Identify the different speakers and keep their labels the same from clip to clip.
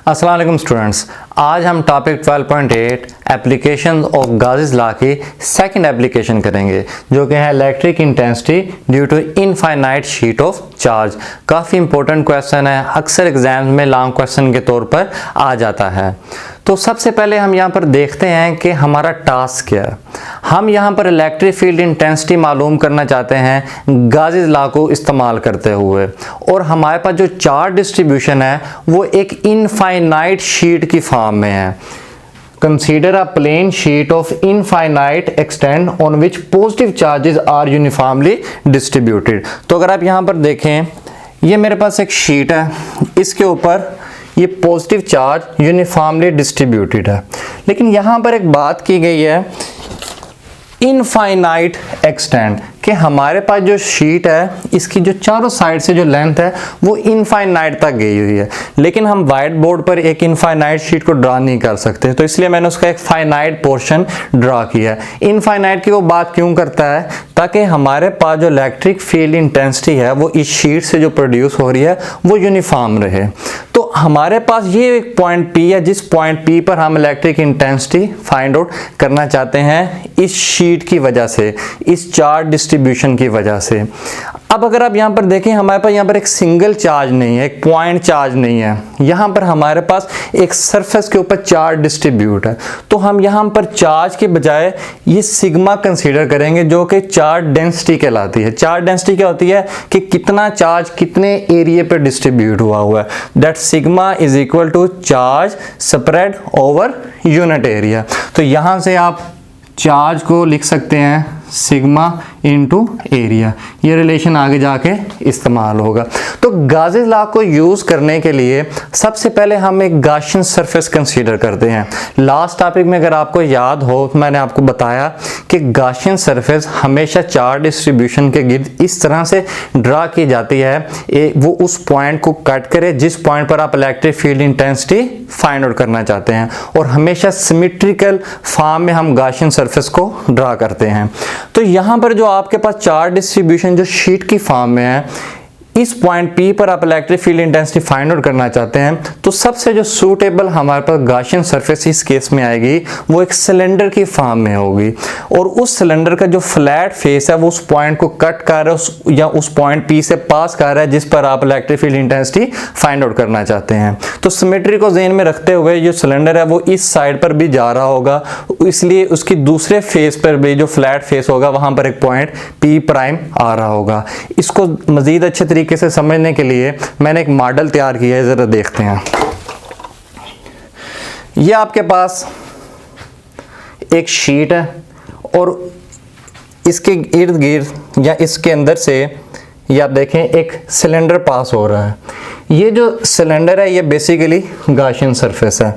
Speaker 1: अस्सलाम वालेकुम स्टूडेंट्स, आज हम topic 12.8 application of Gauss law की सेकंड एप्लीकेशन करेंगे जो कि है electric intensity due to infinite sheet of charge. काफ़ी इंपॉर्टेंट क्वेश्चन है, अक्सर एग्जाम्स में लॉन्ग क्वेश्चन के तौर पर आ जाता है। तो सबसे पहले हम यहाँ पर देखते हैं कि हमारा टास्क क्या है। हम यहाँ पर इलेक्ट्रिक फील्ड इंटेंसिटी मालूम करना चाहते हैं गाउस लॉ को इस्तेमाल करते हुए, और हमारे पास जो चार्ज डिस्ट्रीब्यूशन है वो एक इनफाइनाइट शीट की फॉर्म में है। Consider a plane sheet of infinite extent on which positive charges are uniformly distributed. तो अगर आप यहाँ पर देखें, ये मेरे पास एक शीट है, इसके ऊपर ये पॉजिटिव चार्ज यूनिफॉर्मली डिस्ट्रीब्यूटेड है, लेकिन यहाँ पर एक बात की गई है इनफाइनाइट एक्सटेंट कि हमारे पास जो शीट है इसकी जो चारों साइड से जो लेंथ है वो इनफाइनाइट तक गई हुई है, लेकिन हम व्हाइट बोर्ड पर एक इनफाइनाइट शीट को ड्रा नहीं कर सकते, तो इसलिए मैंने उसका एक फाइनाइट पोर्शन ड्रा किया है। इनफाइनाइट की वो बात क्यों करता है? ताकि हमारे पास जो इलेक्ट्रिक फील्ड इंटेंसिटी है वो इस शीट से जो प्रोड्यूस हो रही है वो यूनिफॉर्म रहे। तो हमारे पास ये एक पॉइंट P है, जिस पॉइंट P पर हम इलेक्ट्रिक इंटेंसिटी फाइंड आउट करना चाहते हैं इस शीट की वजह से, इस चार्ज डिस्ट्रीब्यूशन की वजह से। अब अगर आप यहाँ पर देखें, हमारे पास यहाँ पर एक सिंगल चार्ज नहीं है, एक पॉइंट चार्ज नहीं है, यहाँ पर हमारे पास एक सरफेस के ऊपर चार्ज डिस्ट्रीब्यूट है। तो हम यहाँ पर चार्ज के बजाय ये सिग्मा कंसीडर करेंगे जो कि चार्ज डेंसिटी कहलाती है। चार्ज डेंसिटी क्या होती है कि कितना चार्ज कितने एरिया पर डिस्ट्रीब्यूट हुआ है। That sigma is equal to charge spread over unit area. तो यहाँ से आप चार्ज को लिख सकते हैं सिग्मा इनटू एरिया, ये रिलेशन आगे जाके इस्तेमाल होगा। तो गाउस लॉ को यूज करने के लिए सबसे पहले हम एक गॉसियन सरफेस कंसीडर करते हैं। लास्ट टॉपिक में अगर आपको याद हो, मैंने आपको बताया कि गॉसियन सरफेस हमेशा चार्ज डिस्ट्रीब्यूशन के गिर्द इस तरह से ड्रा की जाती है वो उस पॉइंट को कट करे जिस पॉइंट पर आप electric field intensity find out करना चाहते हैं, और हमेशा सिमेट्रिकल फॉर्म में हम गॉसियन सरफेस को ड्रा करते हैं। तो यहाँ पर जो आपके पास चार्ज डिस्ट्रीब्यूशन जो शीट की फॉर्म में है, इस पॉइंट P पर आप electric field intensity find out करना चाहते हैं, तो सबसे जो सूटेबल हमारे पास गॉसियन सरफेस इस केस में आएगी वो एक सिलेंडर की फॉर्म में होगी, और उस सिलेंडर का जो फ्लैट फेस है वो उस पॉइंट को कट कर रहा है या उस पॉइंट P से पास कर रहा है जिस पर आप electric field intensity find out करना चाहते हैं। तो सिमेट्री को ज़हन में रखते हुए जो सिलेंडर है वो इस साइड पर भी जा रहा होगा, इसलिए उसकी दूसरे फेस पर भी जो फ्लैट फेस होगा वहां पर एक पॉइंट P प्राइम आ रहा होगा। इसको मजीद अच्छे तरीके से समझने के लिए मैंने एक मॉडल तैयार किया है, जरा देखते हैं। ये आपके पास एक शीट है और इसके इर्द गिर्द या इसके अंदर से ये आप देखें एक सिलेंडर पास हो रहा है। ये जो सिलेंडर है ये बेसिकली गॉसियन सरफेस है।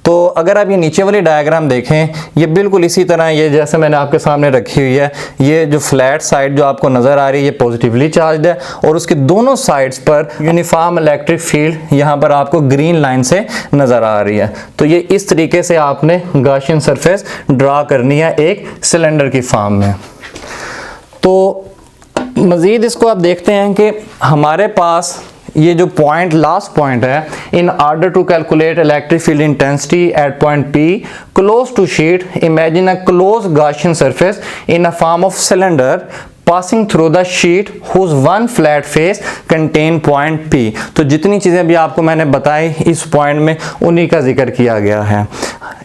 Speaker 1: तो अगर आप ये नीचे वाली डायग्राम देखें, ये बिल्कुल इसी तरह, ये जैसे मैंने आपके सामने रखी हुई है, ये जो फ्लैट साइड जो आपको नज़र आ रही है ये पॉजिटिवली चार्ज है, और उसके दोनों साइड्स पर यूनिफॉर्म इलेक्ट्रिक फील्ड यहाँ पर आपको ग्रीन लाइन से नज़र आ रही है। तो ये इस तरीके से आपने गॉसियन सरफेस ड्रा करनी है एक सिलेंडर की फॉर्म में। तो मज़ीद इसको आप देखते हैं कि हमारे पास ये जो पॉइंट लास्ट पॉइंट है, in order to calculate electric field intensity at point P close to sheet, imagine a close Gaussian surface in a form of cylinder passing through the sheet whose one flat face contain point P। तो जितनी चीज़ें भी आपको मैंने बताई इस point में उन्हीं का जिक्र किया गया है।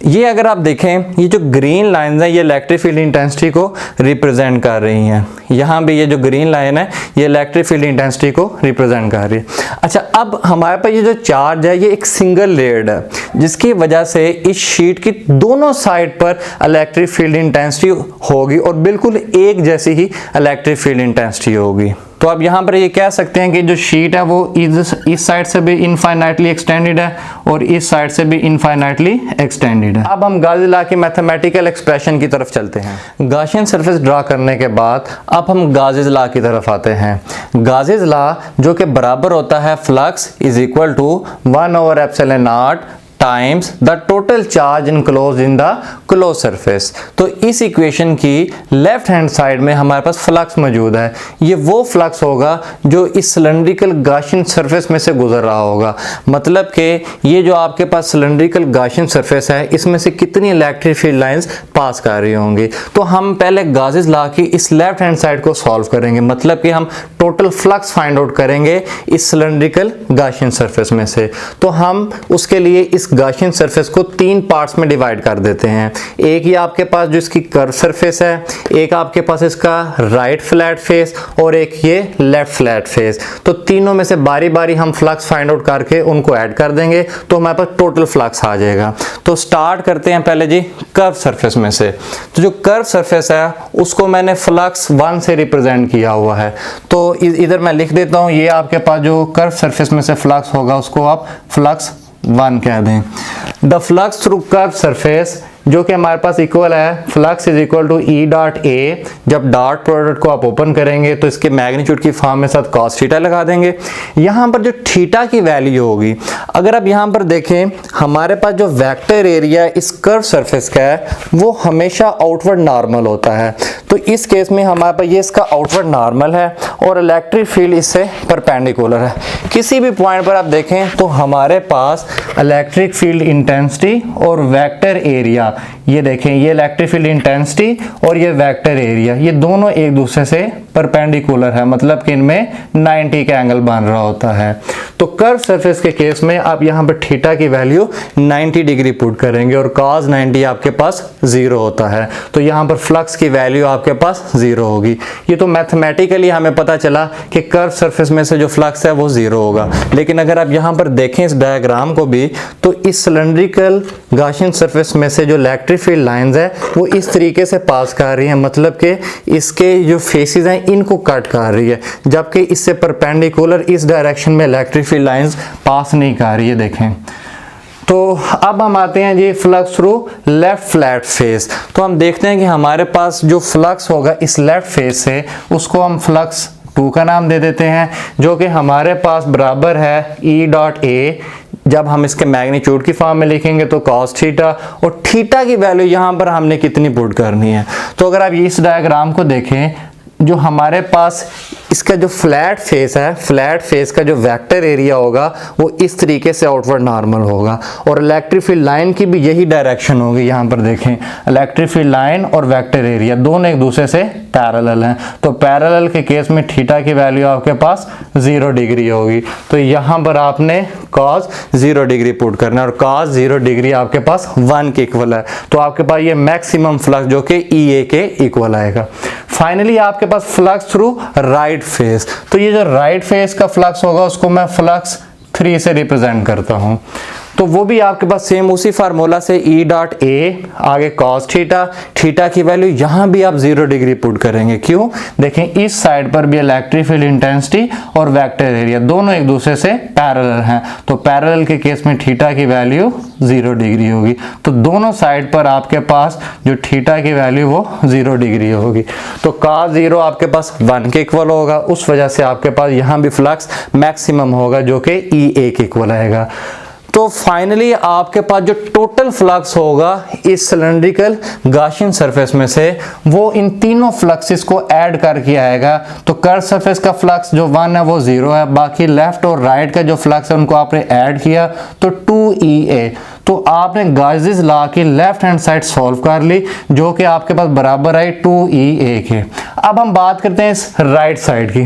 Speaker 1: ये अगर आप देखें, ये जो ग्रीन लाइन है ये इलेक्ट्रिक फील्ड इंटेंसिटी को रिप्रेजेंट कर रही हैं। यहाँ भी ये जो ग्रीन लाइन है ये इलेक्ट्रिक फील्ड इंटेंसिटी को रिप्रेजेंट कर रही है। अच्छा, अब हमारे पास ये जो चार्ज है ये एक सिंगल लेयर्ड है, जिसकी वजह से इस शीट की दोनों साइड पर इलेक्ट्रिक फील्ड इंटेंसिटी होगी और बिल्कुल एक जैसी ही इलेक्ट्रिक फील्ड इंटेंसिटी होगी। तो अब यहाँ पर ये कह सकते हैं कि जो शीट है वो इस साइड से भी इनफाइनाइटली एक्सटेंडेड है और इस साइड से भी इनफाइनाइटली एक्सटेंडेड है। अब हम गाउस लॉ की मैथमेटिकल एक्सप्रेशन की तरफ चलते हैं। गॉसियन सरफेस ड्रा करने के बाद अब हम गाउस लॉ की तरफ आते हैं। गाउस लॉ जो कि बराबर होता है flux is equal to 1/ε0 times the total charge enclose in the close surface. तो इस इक्वेशन की लेफ्ट हैंड साइड में हमारे पास फ्लक्स मौजूद है। ये वो फ्लक्स होगा जो इस सिलेंड्रिकल गाशियन सरफेस में से गुजर रहा होगा। मतलब कि ये जो आपके पास सिलेंड्रिकल गाशियन सरफेस है, इसमें से कितनी इलेक्ट्रिक फील्ड लाइंस पास कर रही होंगी। तो हम पहले गाजेस ला के इस लेफ्ट हैंड साइड को सॉल्व करेंगे, मतलब कि हम टोटल फ्लक्स फाइंड आउट करेंगे इस सिलेंड्रिकल गाशियन सरफेस में से। तो हम उसके लिए इस गाशियन सरफेस को 3 पार्ट्स में डिवाइड कर देते हैं। एक ये आपके पास जो इसकी कर्व सरफेस है, एक आपके पास इसका राइट फ्लैट फेस और एक ये लेफ्ट फ्लैट फेस। तो तीनों में से बारी बारी हम फ्लक्स फाइंड आउट करके उनको ऐड कर देंगे तो हमारे पास टोटल फ्लक्स आ जाएगा। तो स्टार्ट करते हैं पहले जी कर्व सरफेस में से। तो जो कर्व सरफेस है उसको मैंने फ्लक्स 1 से रिप्रेजेंट किया हुआ है। तो इधर मैं लिख देता हूं, ये आपके पास जो कर्व सरफेस में से फ्लक्स होगा उसको आप फ्लक्स 1 कह दें। The flux through curve surface जो कि हमारे पास इक्वल है flux is equal to E dot A. जब डॉट प्रोडक्ट को आप ओपन करेंगे तो इसके मैग्नीट्यूड की फॉर्म में साथ कॉस थीटा लगा देंगे। यहाँ पर जो थीटा की वैल्यू होगी, अगर आप यहाँ पर देखें हमारे पास जो वेक्टर एरिया इस कर्व सरफेस का है वो हमेशा आउटवर्ड नॉर्मल होता है। तो इस केस में हमारे पास ये इसका आउटवर्ड नॉर्मल है और इलेक्ट्रिक फील्ड इससे परपेंडिकुलर है। किसी भी पॉइंट पर आप देखें तो हमारे पास इलेक्ट्रिक फील्ड इंटेंसिटी और वेक्टर एरिया, ये देखें ये इलेक्ट्रिक फील्ड इंटेंसिटी और ये वेक्टर एरिया, ये दोनों एक दूसरे से परपेंडिकुलर है, मतलब कि इनमें 90 का एंगल बन रहा होता है। तो कर्व सरफेस के केस में आप यहाँ पर थीटा की वैल्यू 90 डिग्री पुट करेंगे और cos 90 आपके पास 0 होता है। तो यहाँ पर फ्लक्स की वैल्यू आपके पास 0 होगी। ये तो मैथमेटिकली हमें पता चला कि कर्व सरफेस में से जो फ्लक्स है वो 0 होगा। लेकिन अगर आप यहाँ पर देखें इस डायग्राम को भी, तो इस सिलेंड्रिकल गाशियन सरफेस में से जो इलेक्ट्रिक फील्ड लाइंस है वो इस तरीके से पास कर रही है, मतलब कि इसके जो फेसेस हैं इनको कट कर रही है, जबकि इससे परपेंडिकुलर इस डायरेक्शन में इलेक्ट्रिक फील्ड लाइंस पास नहीं कर रही है। देखें तो अब हम आते हैं जी flux through left flat face. तो हम देखते हैं कि हमारे पास जो फ्लक्स होगा इस लेफ्ट फेस से उसको हम फ्लक्स 2 का नाम दे देते हैं, जो कि हमारे पास बराबर है ई डॉट ए। जब हम इसके मैग्नीट्यूड की फॉर्म में लिखेंगे तो cos थीटा, और थीटा की वैल्यू यहाँ पर हमने कितनी पुट करनी है। तो अगर आप इस डायग्राम को देखें, जो हमारे पास इसका जो फ्लैट फेस है, फ्लैट फेस का जो वेक्टर एरिया होगा वो इस तरीके से आउटवर्ड नॉर्मल होगा और इलेक्ट्रिक फील्ड लाइन की भी यही डायरेक्शन होगी। यहाँ पर देखें इलेक्ट्रिक फील्ड लाइन और वेक्टर एरिया दोनों एक दूसरे से पैरेलल हैं। तो पैरेलल के केस में थीटा की वैल्यू आपके पास 0 डिग्री होगी। तो यहाँ पर आपने cos 0 डिग्री पुट करना है और cos 0 डिग्री आपके पास 1 के इक्वल है। तो आपके पास ये मैक्सिमम फ्लक्स जो कि EA के इक्वल आएगा। फाइनली आपके पास फ्लक्स थ्रू राइट फेस। तो ये जो राइट फेस का फ्लक्स होगा उसको मैं फ्लक्स 3 से रिप्रेजेंट करता हूं। तो वो भी आपके पास सेम उसी फार्मूला से ई डॉट ए, आगे cos थीटा, थीटा की वैल्यू यहाँ भी आप 0 डिग्री पुट करेंगे। क्यों? देखें इस साइड पर भी इलेक्ट्रिक फील्ड इंटेंसिटी और वेक्टर एरिया दोनों एक दूसरे से पैरेलल हैं। तो पैरेलल के केस में थीटा की वैल्यू 0 डिग्री होगी। तो दोनों साइड पर आपके पास जो थीटा की वैल्यू वो 0 डिग्री होगी। तो cos 0 आपके पास 1 के इक्वल होगा, उस वजह से आपके पास यहाँ भी फ्लक्स मैक्सिमम होगा जो कि EA के इक्वल आएगा। तो फाइनली आपके पास जो टोटल फ्लक्स होगा इस सिलेंड्रिकल गाशियन सरफेस में से वो इन तीनों फ्लक्सेस को ऐड करके आएगा। तो कर्व सरफेस का फ्लक्स जो 1 है वो 0 है, बाकी लेफ्ट और राइट का जो फ्लक्स है उनको आपने ऐड किया तो 2EA। तो आपने गाजेस ला के लेफ्ट हैंड साइड सॉल्व कर ली जो कि आपके पास बराबर आई 2EA के। अब हम बात करते हैं इस राइट साइड की।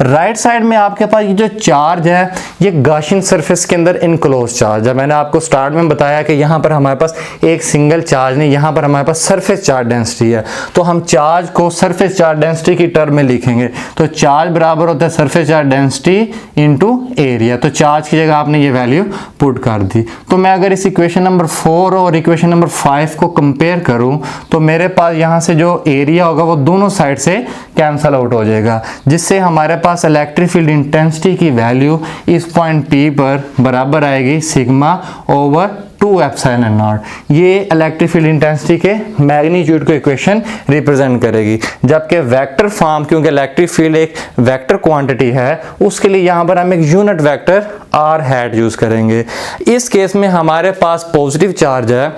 Speaker 1: राइट साइड में आपके पास ये जो चार्ज है ये गाशियन सरफेस के अंदर इनक्लोज चार्ज है। मैंने आपको स्टार्ट में बताया कि यहाँ पर हमारे पास एक सिंगल चार्ज नहीं, यहाँ पर हमारे पास सरफेस चार्ज डेंसिटी है। तो हम चार्ज को सरफेस चार्ज डेंसिटी की टर्म में लिखेंगे। तो चार्ज बराबर होता है surface charge density into area. तो चार्ज की जगह आपने ये वैल्यू पुट कर दी। तो मैं अगर इस इक्वेशन नंबर 4 और इक्वेशन नंबर 5 को कंपेयर करूं तो मेरे पास यहाँ से जो एरिया होगा वो दोनों साइड से कैंसल आउट हो जाएगा, जिससे हमारे पास इलेक्ट्रिक फील्ड इंटेंसिटी की वैल्यू इस पॉइंट P पर बराबर आएगी सिग्मा ओवर 2 एप्सिलॉन नॉट। ये इलेक्ट्रिक फील्ड इंटेंसिटी के मैग्नीट्यूड को इक्वेशन रिप्रेजेंट करेगी। जबकि वेक्टर फॉर्म, क्योंकि इलेक्ट्रिक फील्ड एक वेक्टर क्वांटिटी है, उसके लिए यहाँ पर हम एक unit vector R hat use करेंगे। इस केस में हमारे पास पॉजिटिव चार्ज है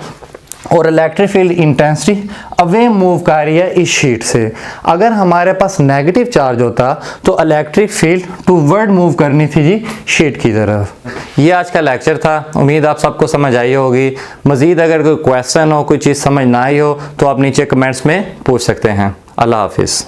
Speaker 1: और electric field intensity away move कर रही है इस शीट से। अगर हमारे पास नेगेटिव चार्ज होता तो इलेक्ट्रिक फील्ड टूवर्ड मूव करनी थी जी शीट की तरफ। ये आज का लेक्चर था, उम्मीद आप सबको समझ आई होगी। मज़ीद अगर कोई क्वेश्चन हो, कोई चीज़ समझ ना आई हो तो आप नीचे कमेंट्स में पूछ सकते हैं। अल्लाह हाफिज़।